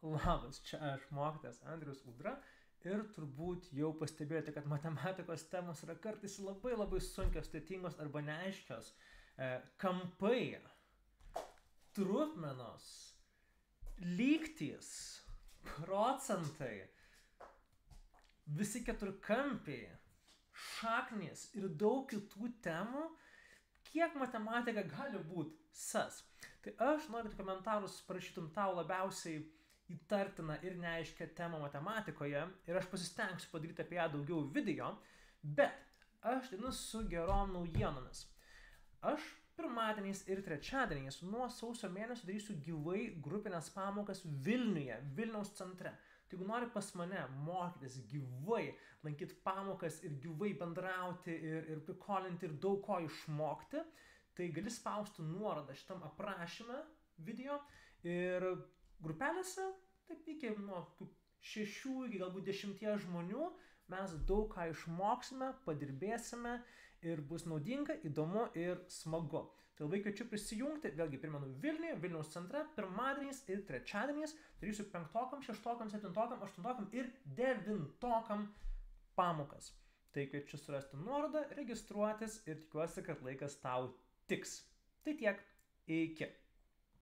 Labas, čia aš mokytojas Andrius Udra ir turbūt jau pastebėjote, kad matematikos temos yra kartais labai sunkios, sudėtingos arba neaiškios. Kampai, trupmenos, lygtys, procentai, visi keturkampiai, šaknys ir daug kitų temų, kiek matematika gali būti sas. Tai aš noriu, kad komentarus parašytum tau labiausiai įtartiną ir neaiškę temą matematikoje ir aš pasistengsiu padaryti apie ją daugiau video, bet aš einu su gerom naujienomis. Aš pirmadieniais ir trečiadieniais nuo sausio mėnesio darysiu gyvai grupinės pamokas Vilniuje, Vilniaus centre. Tai jeigu nori pas mane mokytis gyvai, lankyti pamokas ir gyvai bendrauti ir prikolinti ir daug ko išmokti, tai gali spausti nuorodą šitam aprašyme video ir grupelėse, taip iki nuo 6 iki galbūt 10 žmonių, mes daug ką išmoksime, padirbėsime ir bus naudinga, įdomu ir smagu. Tai labai kviečiu prisijungti, vėlgi primenu Vilniuje, Vilniaus centre, pirmadieniais ir trečiadieniais, darysiu 5-okam, 6-okam, 7-okam, 8-okam ir 9-okam pamokas. Tai kviečiu surasti nuorodą, registruotis ir tikiuosi, kad laikas tau tiks. Tai tiek, iki.